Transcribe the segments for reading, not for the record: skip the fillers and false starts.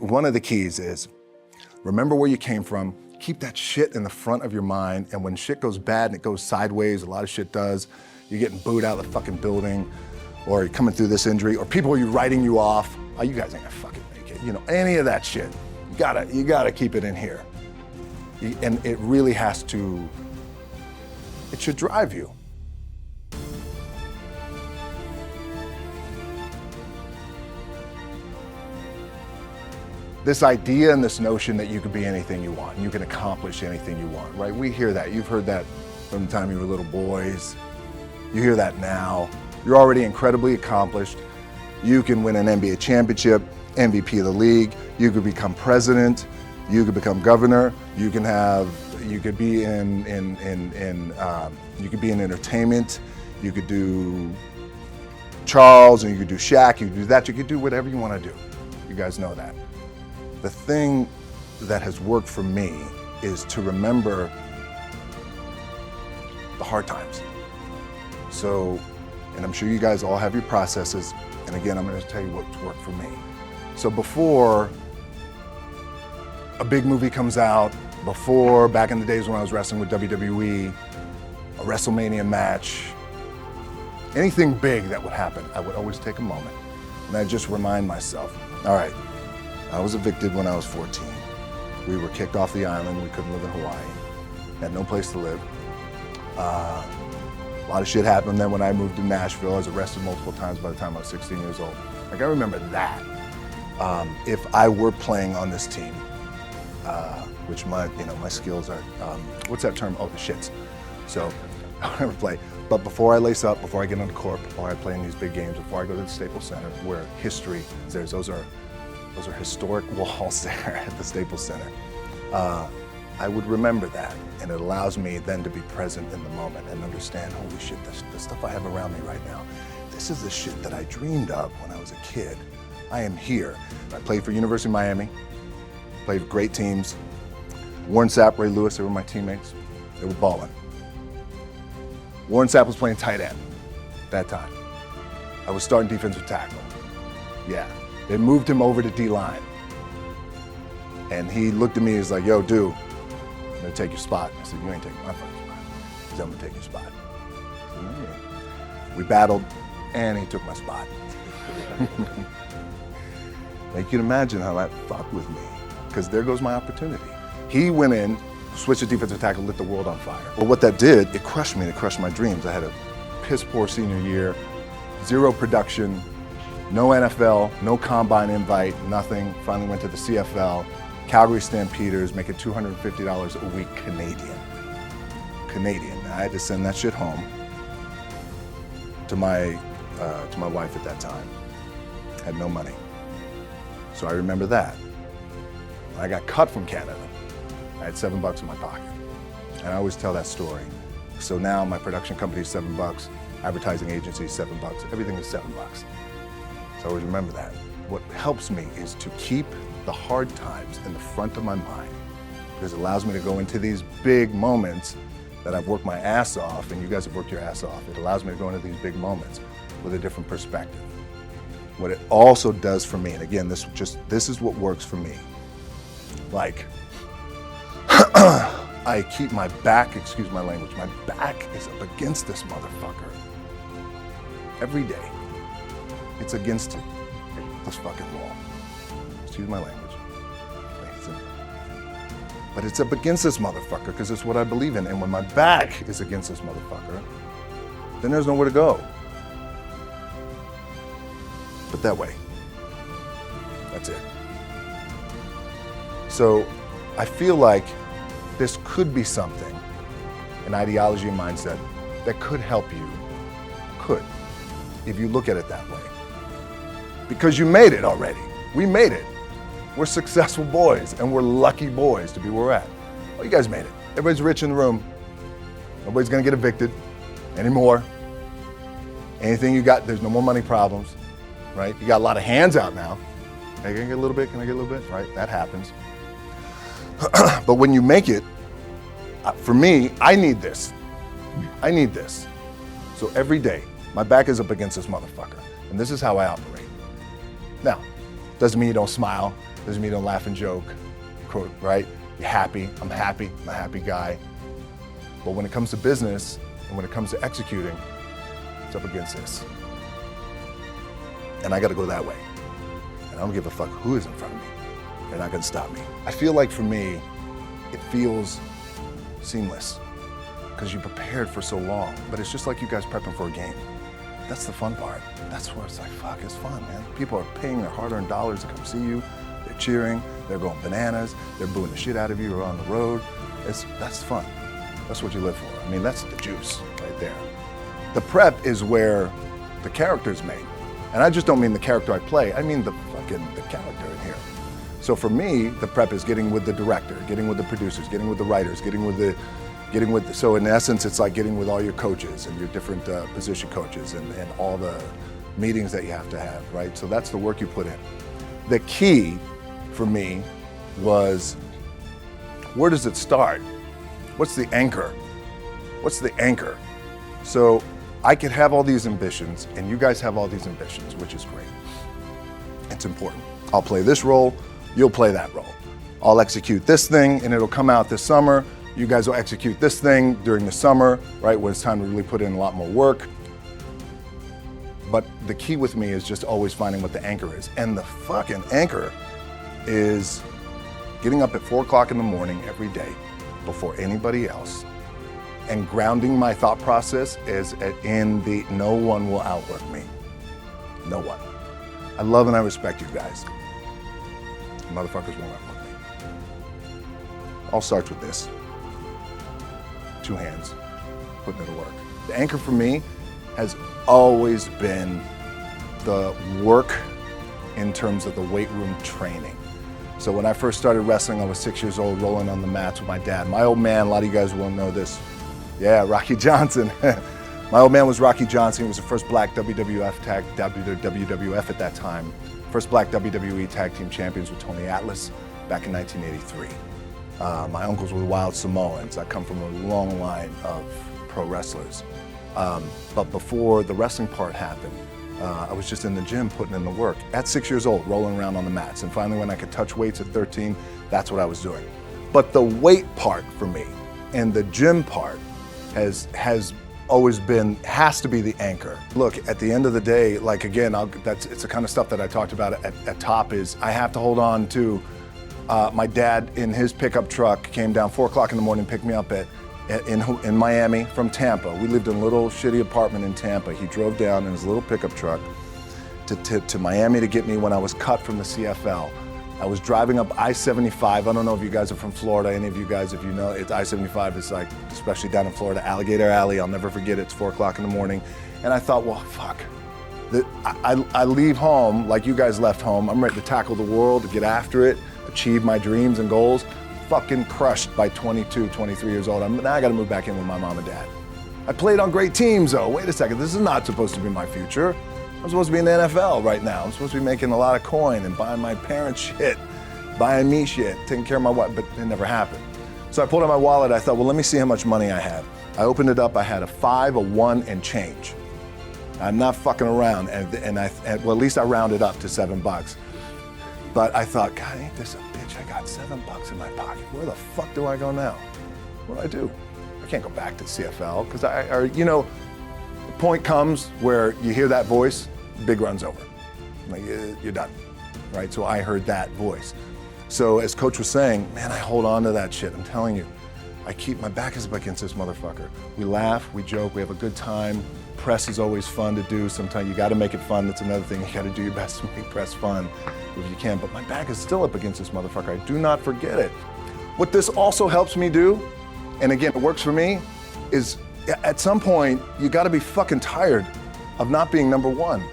one of the keys is remember where you came from. Keep that shit in the front of your mind. And when shit goes bad and it goes sideways, a lot of shit does, you're getting booed out of the fucking building, or you're coming through this injury, or people are writing you off. Oh, you guys ain't gonna fucking make it. You know, any of that shit. You gotta keep it in here. And it really has to, it should drive you. This idea and this notion that you could be anything you want, and you can accomplish anything you want, right? We hear that. You've heard that from the time you were little boys. You hear that now. You're already incredibly accomplished. You can win an NBA championship, MVP of the league. You could become president. You could become governor. You could be in entertainment. You could do Charles, and you could do Shaq. You could do that. You could do whatever you want to do. You guys know that. The thing that has worked for me is to remember the hard times. So, and I'm sure you guys all have your processes, and again, I'm going to tell you what's worked for me. So before a big movie comes out, before, back in the days when I was wrestling with WWE, a WrestleMania match, anything big that would happen, I would always take a moment, and I'd just remind myself, all right, I was evicted when I was 14. We were kicked off the island. We couldn't live in Hawaii. Had no place to live. A lot of shit happened. Then when I moved to Nashville, I was arrested multiple times by the time I was 16 years old. Like, I remember that. If I were playing on this team, which my skills are, what's that term? Oh, the shits. So I would never play. But before I lace up, before I get on the court, before I play in these big games, before I go to the Staples Center, where history is there, those are historic walls there at the Staples Center. I would remember that, and it allows me then to be present in the moment and understand, holy shit, the stuff I have around me right now, this is the shit that I dreamed of when I was a kid. I am here. I played for University of Miami, played for great teams. Warren Sapp, Ray Lewis, they were my teammates. They were balling. Warren Sapp was playing tight end that time. I was starting defensive tackle. Yeah. They moved him over to D-line. And he looked at me, he's like, yo, dude, I'm gonna take your spot. I said, you ain't taking my fucking spot. He said, I'm gonna take your spot. I said, no, yeah. We battled, and he took my spot. Now you can imagine how that fucked with me, because there goes my opportunity. He went in, switched to defensive tackle, lit the world on fire. But what that did, it crushed me, it crushed my dreams. I had a piss poor senior year, zero production, no NFL, no combine invite, nothing. Finally went to the CFL, Calgary Stampeders, making $250 a week Canadian. I had to send that shit home to my wife at that time. Had no money. So I remember that. I got cut from Canada. I had $7 in my pocket. And I always tell that story. So now my production company is $7, advertising agency is $7, everything is $7. So I always remember that. What helps me is to keep the hard times in the front of my mind, because it allows me to go into these big moments that I've worked my ass off, and you guys have worked your ass off. It allows me to go into these big moments with a different perspective. What it also does for me, and again, this is what works for me. Like, I keep my back, excuse my language, my back is up against this motherfucker every day. It's against this fucking wall. Excuse my language. But it's up against this motherfucker because it's what I believe in. And when my back is against this motherfucker, then there's nowhere to go. But that way. That's it. So I feel like this could be something, an ideology and mindset that could help you. Could, if you look at it that way. Because you made it already. We made it. We're successful boys, and we're lucky boys to be where we're at. Well, you guys made it. Everybody's rich in the room. Nobody's gonna get evicted anymore. Anything you got, there's no more money problems, right? You got a lot of hands out now. Hey, can I get a little bit? Can I get a little bit? Right, that happens. But when you make it, for me, I need this. I need this. So every day, my back is up against this motherfucker, and this is how I operate. Now, Doesn't mean you don't smile. Doesn't mean you don't laugh and joke, right? You're happy. I'm a happy guy. But when it comes to business and when it comes to executing, it's up against this. And I gotta go that way. And I don't give a fuck who is in front of me. They're not gonna stop me. I feel like for me, it feels seamless because you prepared for so long. But it's just like you guys prepping for a game. That's the fun part. That's where it's like, fuck, it's fun, man. People are paying their hard-earned dollars to come see you. They're cheering, they're going bananas, they're booing the shit out of you or on the road. That's fun. That's what you live for. I mean, that's the juice right there. The prep is where the character's made. And I just don't mean the character I play, I mean the character in here. So for me, the prep is getting with the director, getting with the producers, getting with the writers, so in essence, it's like getting with all your coaches and your different position coaches and all the meetings that you have to have, right? So that's the work you put in. The key for me was, where does it start? What's the anchor? What's the anchor? So I could have all these ambitions and you guys have all these ambitions, which is great. It's important. I'll play this role, you'll play that role. I'll execute this thing and it'll come out this summer. You guys will execute this thing during the summer, right, when it's time to really put in a lot more work. But the key with me is just always finding what the anchor is. And the fucking anchor is getting up at 4 o'clock in the morning every day before anybody else and grounding my thought process is in the no one will outwork me. No one. I love and I respect you guys. Motherfuckers won't outwork me. All starts with this. 2 hands, putting it to work. The anchor for me has always been the work in terms of the weight room training. So when I first started wrestling, I was 6 years old, rolling on the mats with my dad. My old man, a lot of you guys won't know this. Yeah, Rocky Johnson. My old man was Rocky Johnson. He was the first black WWF at that time. First black WWE tag team champions with Tony Atlas back in 1983. My uncles were wild Samoans. I come from a long line of pro wrestlers. But before the wrestling part happened, I was just in the gym putting in the work. At 6 years old, rolling around on the mats. And finally when I could touch weights at 13, that's what I was doing. But the weight part for me and the gym part has always been, has to be the anchor. Look, at the end of the day, like again, it's the kind of stuff that I talked about at top is I have to hold on to my dad in his pickup truck came down 4 o'clock in the morning, picked me up in Miami from Tampa. We lived in a little shitty apartment in Tampa. He drove down in his little pickup truck to Miami to get me when I was cut from the CFL. I was driving up I-75. I don't know if you guys are from Florida, any of you guys, if you know, it's I-75 is like, especially down in Florida, Alligator Alley. I'll never forget it. It's 4 o'clock in the morning. And I thought, well, fuck. I leave home like you guys left home. I'm ready to tackle the world, to get after it, achieve my dreams and goals. Fucking crushed by 22, 23 years old. Now I gotta move back in with my mom and dad. I played on great teams though. Wait a second, this is not supposed to be my future. I'm supposed to be in the NFL right now. I'm supposed to be making a lot of coin and buying my parents shit, buying me shit, taking care of my wife, but it never happened. So I pulled out my wallet, I thought, well, let me see how much money I have. I opened it up, I had a 5, a 1, and change. I'm not fucking around, well, at least I rounded up to $7. But I thought, God, ain't this a bitch? I got $7 in my pocket. Where the fuck do I go now? What do I do? I can't go back to CFL, because the point comes where you hear that voice, big run's over. Like, you're done, right? So I heard that voice. So as Coach was saying, man, I hold on to that shit. I'm telling you, I keep my back is up against this motherfucker. We laugh, we joke, we have a good time. Press is always fun to do. Sometimes you gotta make it fun. That's another thing. You gotta do your best to make press fun if you can. But my back is still up against this motherfucker. I do not forget it. What this also helps me do, and again, it works for me, is at some point, you gotta be fucking tired of not being number one.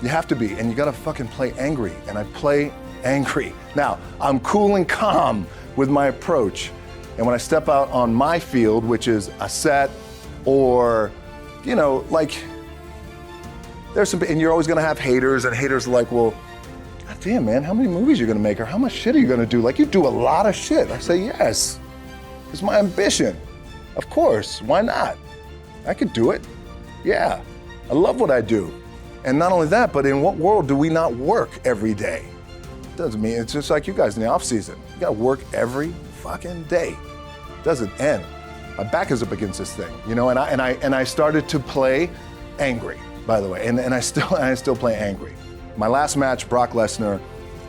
You have to be, and you gotta fucking play angry, and I play angry. Now, I'm cool and calm with my approach, and when I step out on my field, which is a set, or, like, there's some, and you're always gonna have haters, and haters are like, well, God damn, man, how many movies are you gonna make, or how much shit are you gonna do? Like, you do a lot of shit. I say, yes, it's my ambition. Of course, why not? I could do it. Yeah, I love what I do. And not only that, but in what world do we not work every day? Doesn't mean, it's just like you guys in the off season. You gotta work every fucking day. Doesn't end. My back is up against this thing, you know, and I started to play angry, by the way, and I still play angry. My last match, Brock Lesnar,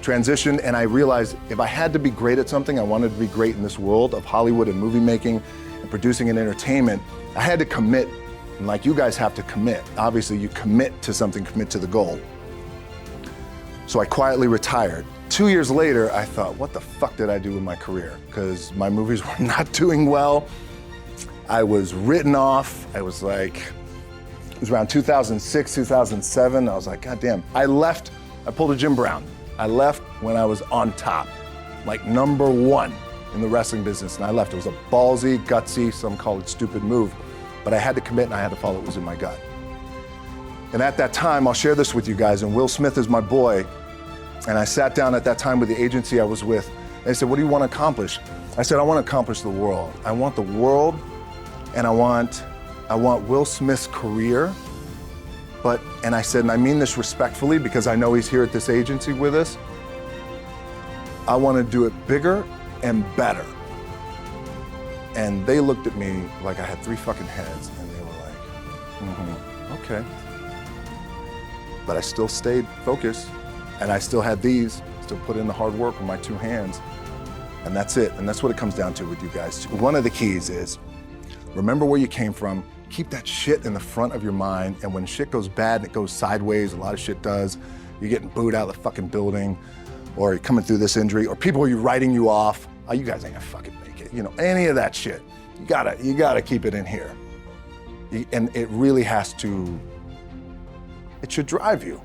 transitioned, and I realized if I had to be great at something, I wanted to be great in this world of Hollywood and movie making and producing and entertainment, I had to commit, and like you guys have to commit. Obviously, you commit to something, commit to the goal. So I quietly retired. 2 years later, I thought, what the fuck did I do with my career? Because my movies were not doing well. I was written off. I was like, it was around 2006, 2007. I was like, God damn. I pulled a Jim Brown. I left when I was on top, like #1 in the wrestling business, and I left. It was a ballsy, gutsy, some call it stupid move, but I had to commit and I had to follow what was in my gut. And at that time, I'll share this with you guys, and Will Smith is my boy, and I sat down at that time with the agency I was with, and they said, what do you want to accomplish? I said, I want to accomplish the world. I want the world, and I want Will Smith's career, and I said, and I mean this respectfully because I know he's here at this agency with us, I want to do it bigger and better. And they looked at me like I had 3 fucking heads, and they were like, okay. But I still stayed focused, and I still had still put in the hard work with my 2 hands, and that's it. And that's what it comes down to with you guys. One of the keys is, remember where you came from, keep that shit in the front of your mind, and when shit goes bad and it goes sideways, a lot of shit does, you're getting booed out of the fucking building, or you're coming through this injury, or people are writing you off, oh, you guys ain't gonna fucking make it, you know, any of that shit. You gotta keep it in here. And it really has to, it should drive you.